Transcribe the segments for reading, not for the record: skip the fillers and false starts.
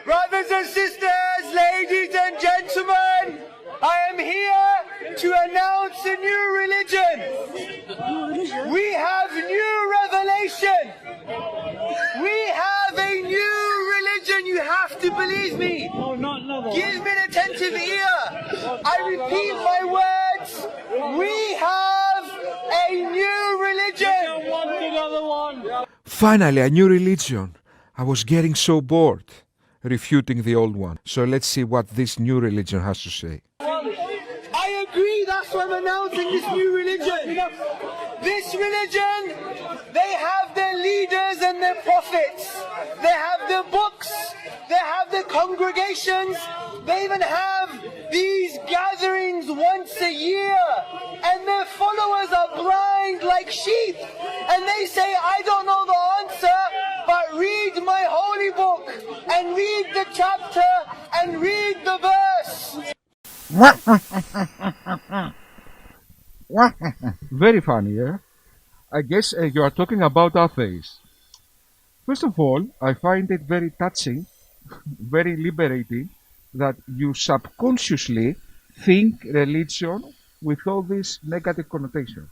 Brothers and sisters, ladies and gentlemen, I am here to announce a new religion. We have new revelation. We have a new religion. You have to believe me. Give me an attentive ear. I repeat my words. We have a new religion. Finally, a new religion. I was getting so bored refuting the old one. So let's see what this new religion has to say. I agree, that's why I'm announcing this new religion. This religion, they have their leaders and their prophets. They have their books. They have their congregations. They even have these gatherings once a year. And their followers are blind like sheep. And they say, I don't know the answer, but read my holy book. And read the chapter and read the verse. Very funny, eh? I guess you are talking about atheists. First of all, I find it very touching, very liberating, that you subconsciously think religion with all these negative connotations.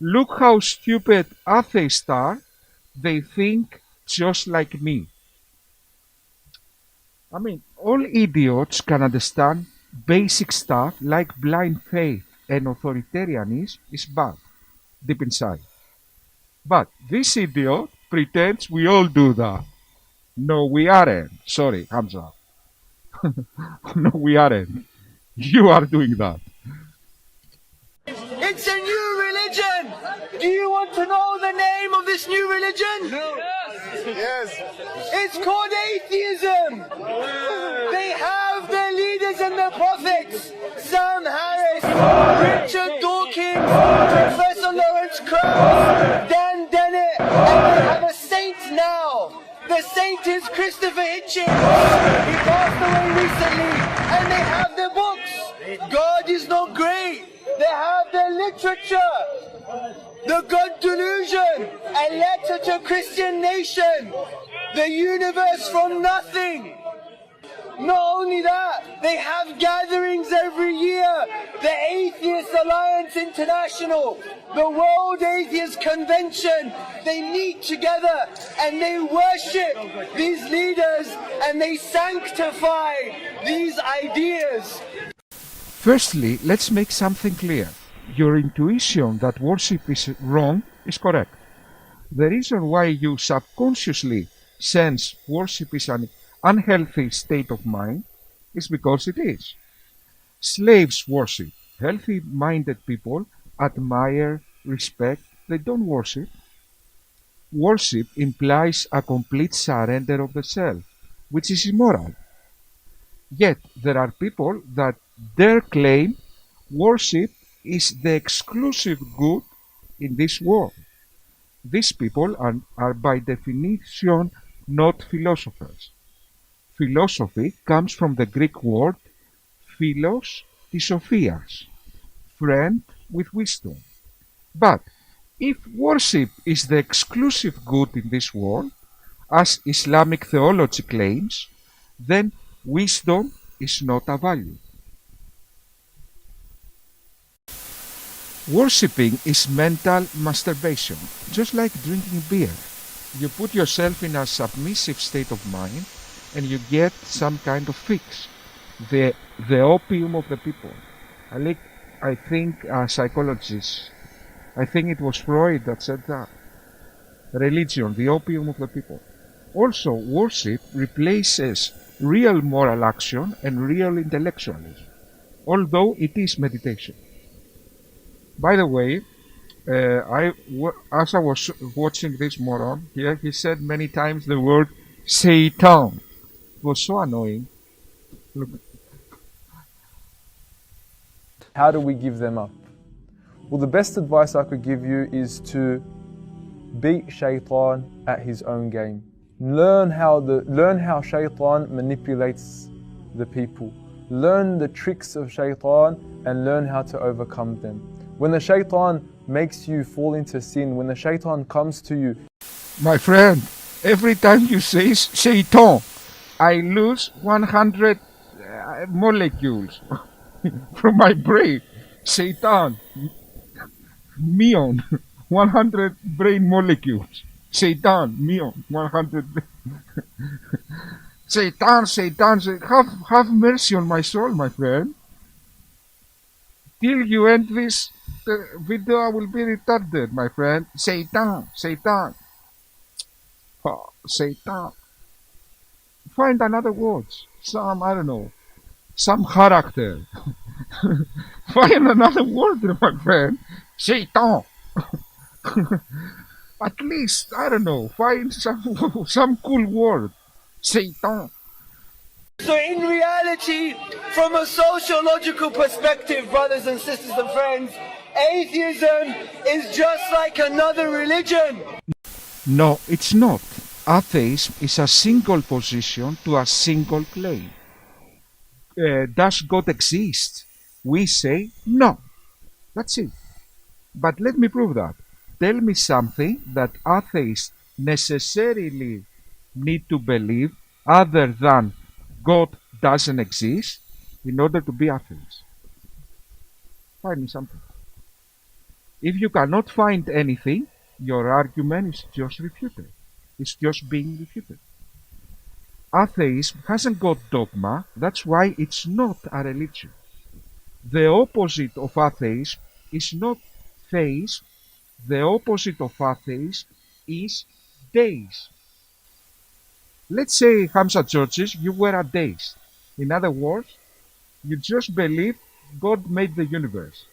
Look how stupid atheists are. They think just like me. I mean, all idiots can understand basic stuff like blind faith and authoritarianism is bad, deep inside. But this idiot pretends we all do that. No, we aren't. Sorry, Hamza. No, we aren't. You are doing that. It's a new religion. Do you want to know the name of this new religion? No. Yes. It's called Atheism. They have their leaders and their prophets. Sam Harris, Richard Dawkins, Professor Lawrence Krauss, Dan Dennett, and they have a saint now. The saint is Christopher Hitchens. He passed away recently. And they have their books. God is not great. They have their literature. The God Delusion, a letter to Christian nation. The universe from nothing. Not only that, they have gatherings every year. The Atheist Alliance International, the World Atheist Convention. They meet together and they worship these leaders and they sanctify these ideas. Firstly, let's make something clear. Your intuition that worship is wrong is correct. The reason why you subconsciously sense worship is an unhealthy state of mind is because it is. Slaves worship. Healthy-minded people admire, respect. They don't worship. Worship implies a complete surrender of the self, which is immoral. Yet there are people that dare claim worship is the exclusive good in this world. These people are by definition not philosophers. Philosophy comes from the Greek word philos, της σοφίας, friend with wisdom. But if worship is the exclusive good in this world, as Islamic theology claims, then wisdom is not a value. Worshipping is mental masturbation, just like drinking beer. You put yourself in a submissive state of mind and you get some kind of fix. The opium of the people. I think psychologists, I think it was Freud that said that. Religion, the opium of the people. Also, worship replaces real moral action and real intellectualism, although it is meditation. By the way, as I was watching this moron here, he said many times the word Satan. It was so annoying. Look. How do we give them up? Well, the best advice I could give you is to beat Shaitan at his own game. Learn how Shaitan manipulates the people. Learn the tricks of Shaitan and learn how to overcome them. When the Shaitan makes you fall into sin, when the Shaitan comes to you. My friend, every time you say Satan, I lose 100 molecules from my brain. Satan, Mion, 100 brain molecules. Satan, Mion, 100. Satan, have mercy on my soul, my friend. Till you end this video, I will be retarded, my friend. Satan. Oh, Satan. Find another words. Some, I don't know, some character. Find another word, my friend. Satan. At least, I don't know, find some cool word. Satan. So in reality, from a sociological perspective, brothers and sisters and friends, atheism is just like another religion. No, it's not. Atheism is a single position to a single claim. Does God exist? We say no. That's it. But let me prove that. Tell me something that atheists necessarily need to believe other than God doesn't exist in order to be atheists. Find me something. If you cannot find anything, your argument is just refuted. It's just being refuted. Atheism hasn't got dogma, that's why it's not a religion. The opposite of atheism is not theism, the opposite of atheism is deism. Let's say, Hamza Tzortzis, you were a deist. In other words, you just believe God made the universe.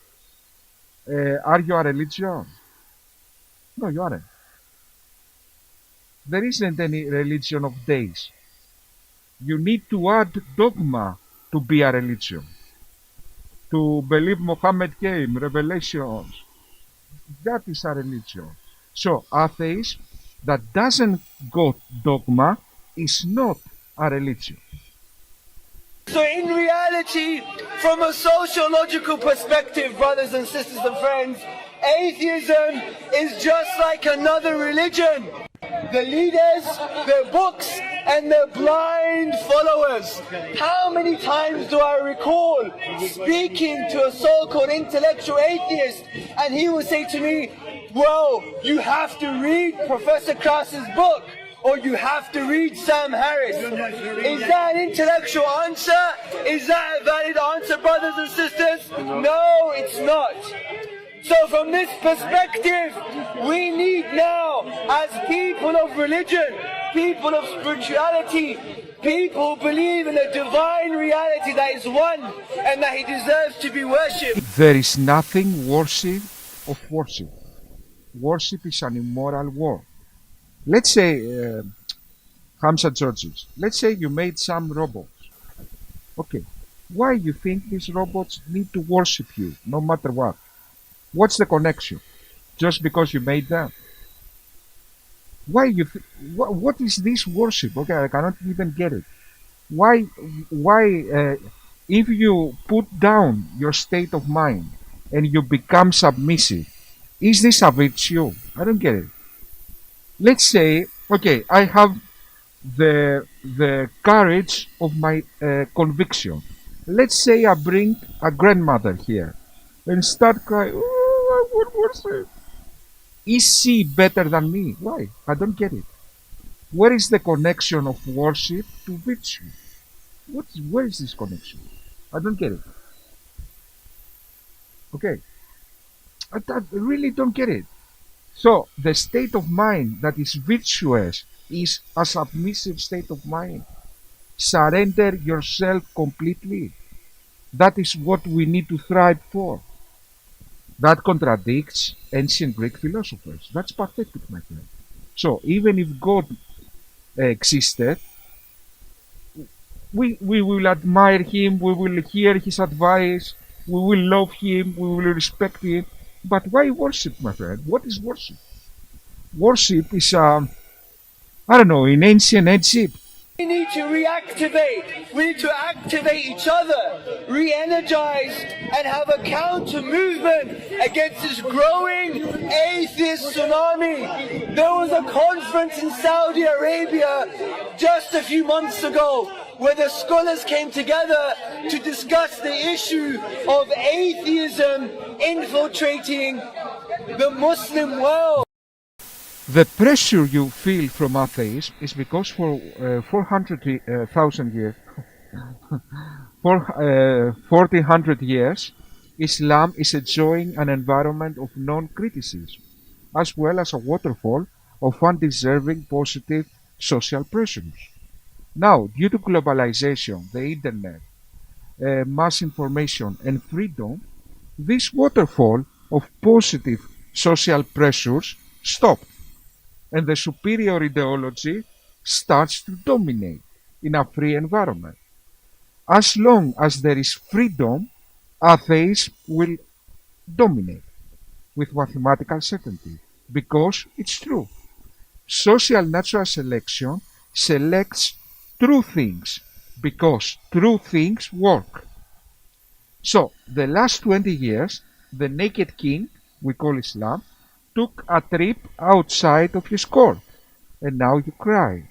Are you a religion? No, you aren't. There isn't any religion of deism. You need to add dogma to be a religion. To believe Muhammad came, revelations. That is a religion. So, atheism that doesn't got dogma is not a religion. So in reality, from a sociological perspective, brothers and sisters and friends, atheism is just like another religion. The leaders, their books, and their blind followers. How many times do I recall speaking to a so-called intellectual atheist, and he would say to me, well, you have to read Professor Krauss's book, or you have to read Sam Harris. Is that an intellectual answer? Is that a valid answer, brothers and sisters? No, it's not. So from this perspective, we need now, as people of religion, people of spirituality, people who believe in a divine reality that is one and that he deserves to be worshipped. There is nothing worthy of worship. Worship is an immoral word. Let's say, Hamza Tzortzis, let's say you made some robots. Okay, why you think these robots need to worship you, no matter what? What's the connection? Just because you made them? Why what is this worship? Okay, I cannot even get it. Why, if you put down your state of mind and you become submissive, is this a virtue? I don't get it. Let's say, okay, I have the courage of my conviction. Let's say I bring a grandmother here and start crying, oh, I want worship. Is she better than me? Why? I don't get it. Where is the connection of worship to virtue? Where is this connection? I don't get it. Okay. I really don't get it. So, the state of mind that is virtuous is a submissive state of mind. Surrender yourself completely. That is what we need to thrive for. That contradicts ancient Greek philosophers. That's pathetic, my friend. So, even if God existed, we will admire him, we will hear his advice, we will love him, we will respect him. But why worship, my friend? What is worship? Worship is, I don't know, in ancient Egypt, We need to reactivate. We need to activate each other, re-energize, and have a counter movement against this growing atheist tsunami. There was a conference in Saudi Arabia just a few months ago where the scholars came together to discuss the issue of atheism infiltrating the Muslim world. The pressure you feel from atheism is because for 400,000 years, for 1400 years, Islam is enjoying an environment of non-criticism, as well as a waterfall of undeserving positive social pressures. Now, due to globalization, the internet, mass information and freedom, this waterfall of positive social pressures stopped, and the superior ideology starts to dominate in a free environment. As long as there is freedom, atheism will dominate with mathematical certainty, because it's true. Social natural selection selects true things because true things work. So, the last 20 years, the naked king, we call Islam, took a trip outside of his court, and now you cry.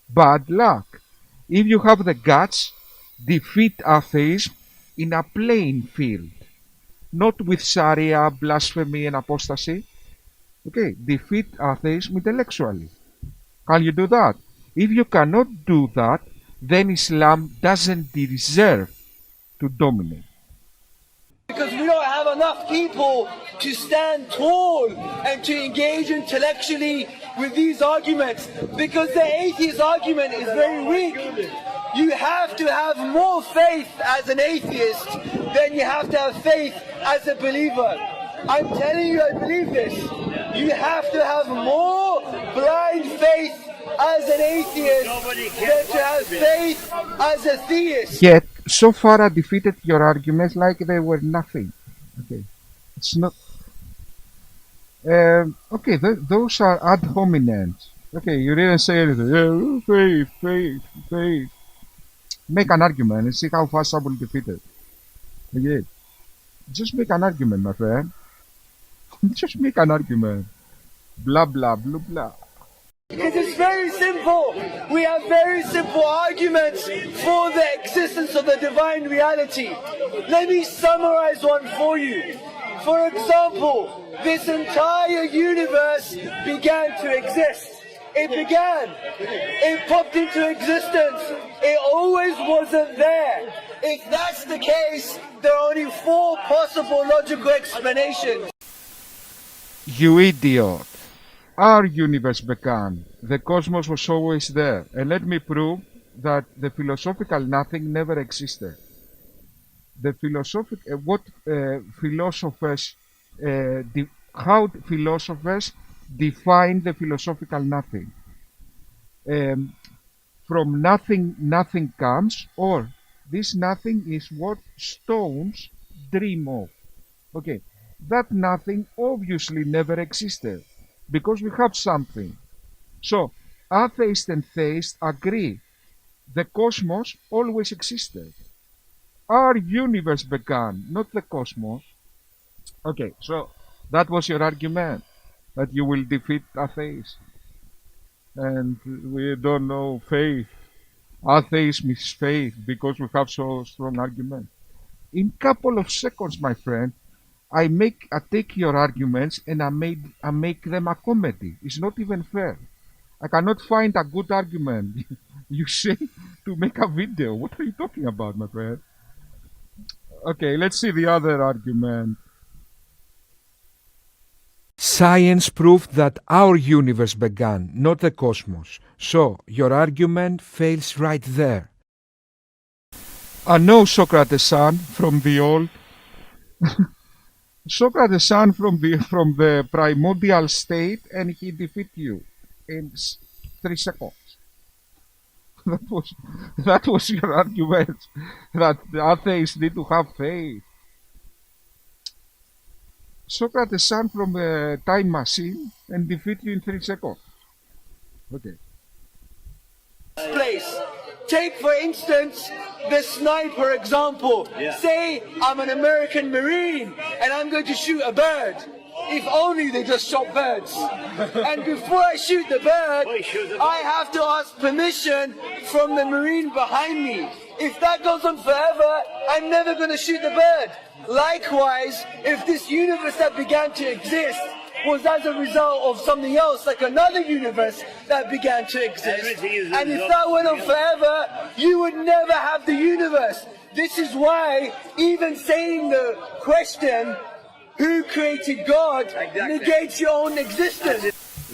Bad luck. If you have the guts, defeat atheism in a playing field, not with Sharia, blasphemy, and apostasy. Okay, defeat atheism intellectually. Can you do that? If you cannot do that, then Islam doesn't deserve to dominate. Because we don't have enough people to stand tall and to engage intellectually with these arguments. Because the atheist argument is very weak. You have to have more faith as an atheist than you have to have faith as a believer. I'm telling you, I believe this. You have to have more blind faith as an atheist than to have faith as a theist. Yet, so far I defeated your arguments like they were nothing. Okay, it's not. Okay, those are ad hominem. Okay, you didn't say anything. Yeah, faith. Make an argument and see how fast I will defeat it. Okay, just make an argument, my friend. Just make an argument. Blah blah blah blah. Because it's very simple. We have very simple arguments for the existence of the divine reality. Let me summarize one for you. For example, this entire universe began to exist. It began. It popped into existence. It always wasn't there. If that's the case, there are only 4 possible logical explanations. You idiot. Our universe began. The cosmos was always there. And let me prove that the philosophical nothing never existed. The how philosophers define the philosophical nothing. From nothing, nothing comes, or this nothing is what stones dream of. Okay, that nothing obviously never existed, because we have something. So, atheists and theists agree. The cosmos always existed. Our universe began, not the cosmos. Okay, so that was your argument, that you will defeat atheists. And we don't know faith. Atheism is faith because we have so strong argument. In couple of seconds, my friend, I take your arguments and I make them a comedy. It's not even fair. I cannot find a good argument. You say to make a video. What are you talking about, my friend? Okay, let's see the other argument. Science proved that our universe began, not the cosmos. So, your argument fails right there. I know Socrates Son from the old... Socrates Son from the primordial state, and he defeat you in 3 seconds. That was your argument, that the atheists need to have faith. Socrates Son from the time machine and defeat you in 3 seconds. Okay. place. Take, for instance, the sniper example. Say I'm an American Marine and I'm going to shoot a bird. If only they just shot birds. And before I shoot the bird, I have to ask permission from the Marine behind me. If that goes on forever, I'm never going to shoot the bird. Likewise, if this universe that began to exist was as a result of something else, like another universe that began to exist, and if that went on forever, you would never have the universe. This is why even saying the question, who created God, negates your own existence.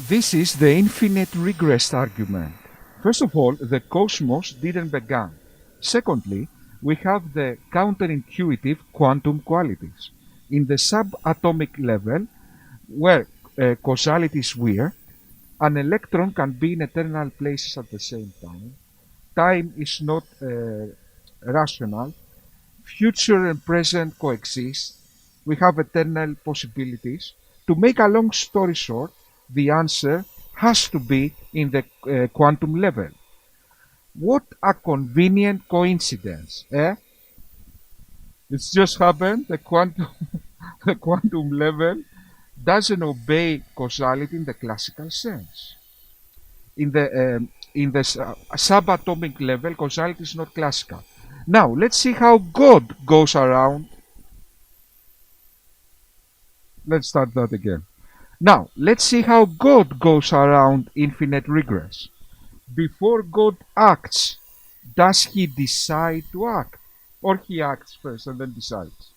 This is the infinite regress argument. First of all, the cosmos didn't begin. Secondly, we have the counterintuitive quantum qualities. In the subatomic level, where causality is weird, an electron can be in eternal places at the same time. Time is not rational. Future and present coexist. We have eternal possibilities. To make a long story short, the answer has to be in the quantum level. What a convenient coincidence, eh? It's just happened, the quantum level doesn't obey causality in the classical sense. In the subatomic level, causality is not classical. Now, let's see how God goes around. Let's start that again. Now, let's see how God goes around infinite regress. Before God acts, does he decide to act? Or he acts first and then decides?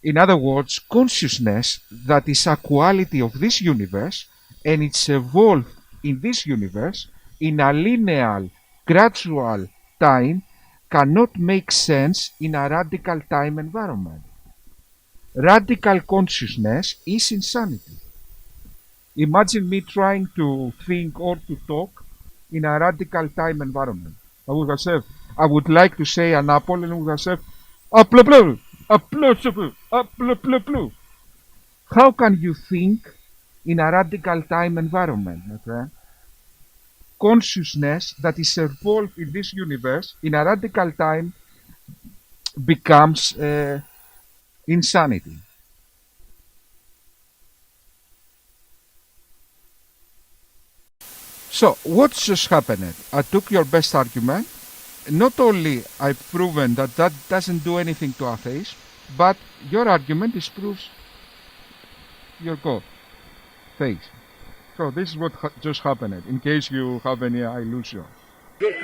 In other words, consciousness, that is a quality of this universe, and it's evolved in this universe in a linear, gradual time, cannot make sense in a radical time environment. Radical consciousness is insanity. Imagine me trying to think or to talk in a radical time environment. I would have said, I would like to say an apple, and I would have said, apple. How can you think in a radical time environment, my friend? Consciousness that is evolved in this universe in a radical time becomes insanity. So, what just happened? I took your best argument. Not only I've proven that that doesn't do anything to atheism, but your argument disproves your God. Thanks. So this is what just happened, in case you have any illusion.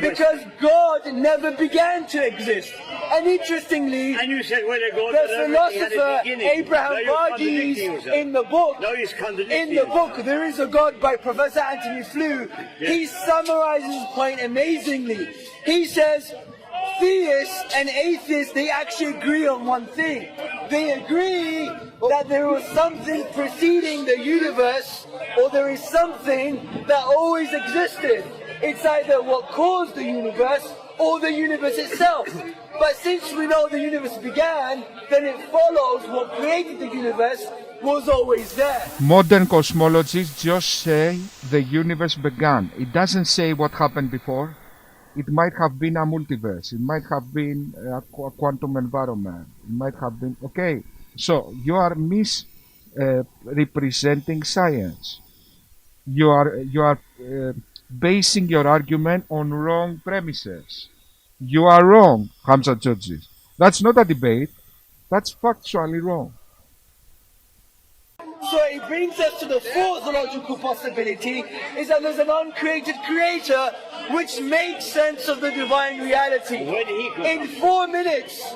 Because God never began to exist. And interestingly, And you said, well, God the had everything at the philosopher beginning. Abraham Now you're argues contradicting yourself. in the book, Now he's contradicting There Is a God by Professor Anthony Flew, he summarizes his point amazingly. He says, theists and atheists, they actually agree on one thing. They agree that there was something preceding the universe, or there is something that always existed. It's either what caused the universe or the universe itself. But since we know the universe began, then it follows what created the universe was always there. Modern cosmologists just say the universe began. It doesn't say what happened before. It might have been a multiverse. It might have been a quantum environment. It might have been... Okay, so you are misrepresenting science. You are basing your argument on wrong premises. You are wrong, Hamza Tzortzis. That's not a debate. That's factually wrong. So it brings us to the fourth logical possibility, is that there's an uncreated creator which makes sense of the divine reality. In 4 minutes,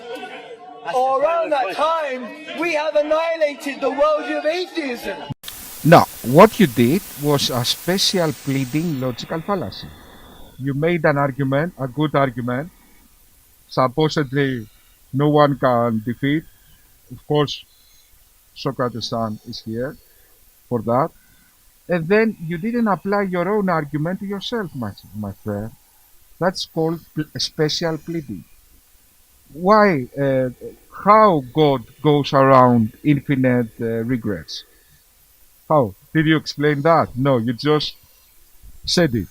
or around that time, we have annihilated the worldview of atheism. Now, what you did was a special pleading logical fallacy. You made an argument, a good argument, supposedly no one can defeat. Of course, Socrates Son is here for that. And then you didn't apply your own argument to yourself, my friend. That's called special pleading. Why? How God goes around infinite regrets? How? Did you explain that? No, you just said it.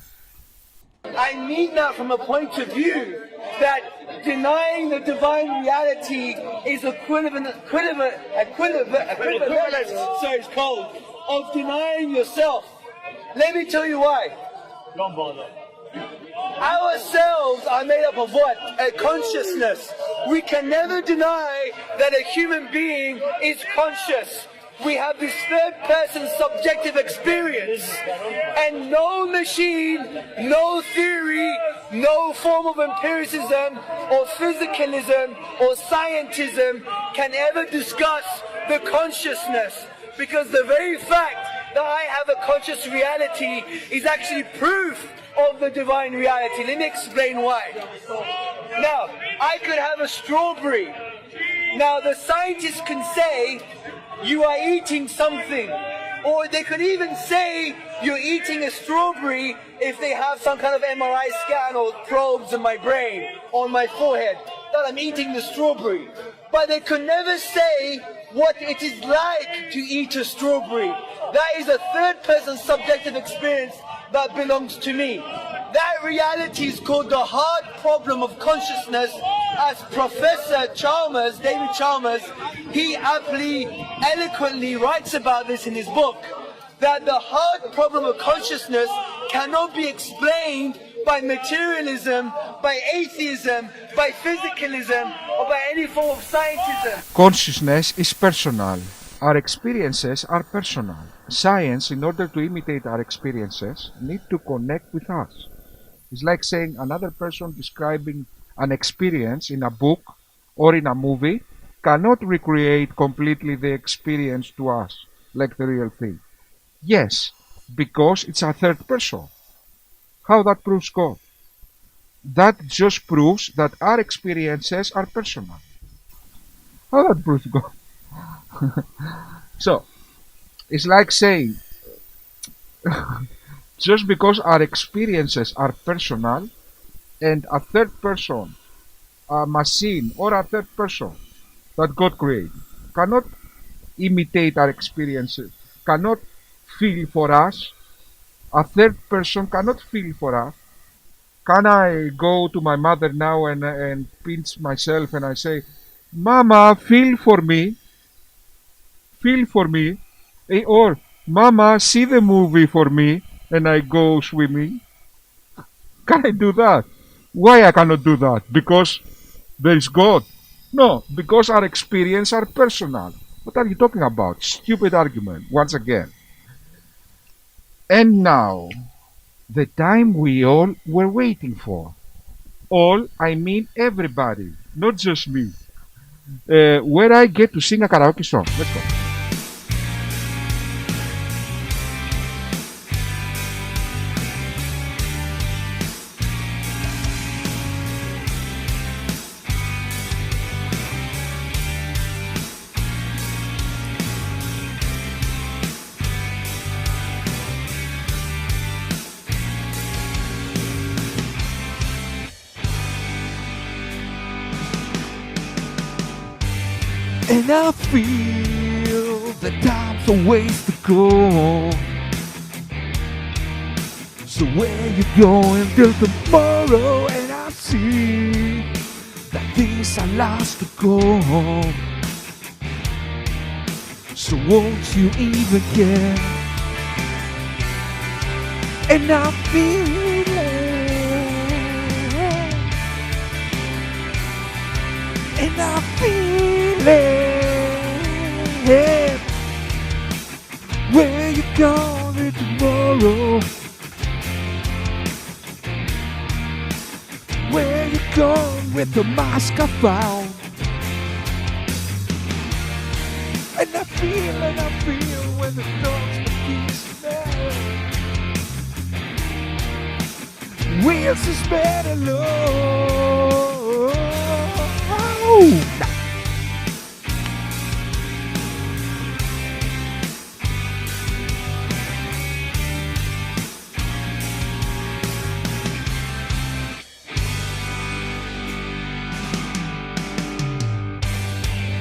I mean that from a point of view that denying the divine reality is equivalent, sorry, it's cold, of denying yourself. Let me tell you why. Don't bother. Our cells are made up of what? A consciousness. We can never deny that a human being is conscious. We have this third-person subjective experience, and no machine, no theory, no form of empiricism or physicalism or scientism can ever discuss the consciousness, because the very fact that I have a conscious reality is actually proof of the divine reality. Let me explain why. Now, I could have a strawberry. Now, the scientists can say you are eating something, or they could even say you're eating a strawberry if they have some kind of MRI scan or probes in my brain, on my forehead, that I'm eating the strawberry. But they could never say what it is like to eat a strawberry. That is a third-person subjective experience that belongs to me. That reality is called the hard problem of consciousness, as Professor Chalmers, David Chalmers, he aptly, eloquently writes about this in his book, that the hard problem of consciousness cannot be explained by materialism, by atheism, by physicalism, or by any form of scientism. Consciousness is personal. Our experiences are personal. Science, in order to imitate our experiences, need to connect with us. It's like saying another person describing an experience in a book or in a movie cannot recreate completely the experience to us, like the real thing. Yes, because it's a third person. How that proves God? That just proves that our experiences are personal. How that proves God? So, it's like saying, just because our experiences are personal and a third person, a machine or a third person that God created, cannot imitate our experiences, cannot feel for us, a third person cannot feel for us. Can I go to my mother now and pinch myself and I say, Mama, feel for me? Feel for me? Or, Mama, see the movie for me, and I go swimming? Can I do that? Why I cannot do that? Because there is God? No, because our experiences are personal. What are you talking about? Stupid argument, once again. And now, the time we all were waiting for. All, I mean everybody, not just me. Where I get to sing a karaoke song. Let's go. And I feel that time's a ways to go. So where you going till tomorrow? And I see that things are lost to go. So won't you even care? And I feel it. And I feel it. Where you going tomorrow? Where you going with the mask I found? And I feel when the dogs begin to smell. Wheels is better low.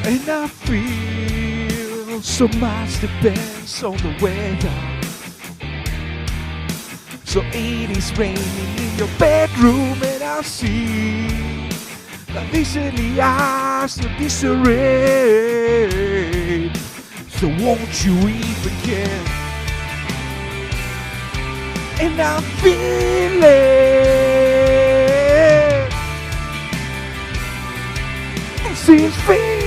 And I feel so much depends on the weather. So it is raining in your bedroom, and I see that easily eyes of disarray. So won't you even care? And I'm feeling, and she's feeling.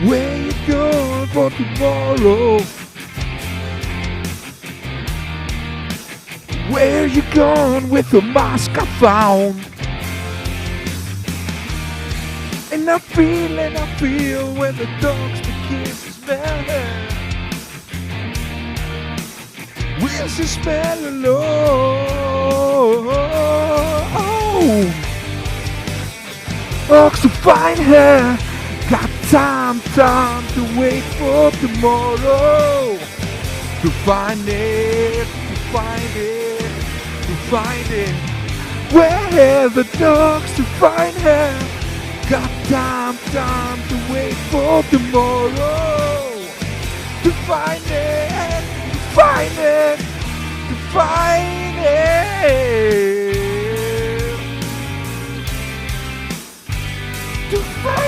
Where you going for tomorrow? Where you gone with the mask I found? And I feel when the dogs begin to smell her. Will she smell alone? Dogs to find her. Got time to wait for tomorrow. To find it. Where the dogs to find her? Got time to wait for tomorrow. To find it, to find it, to find it. To find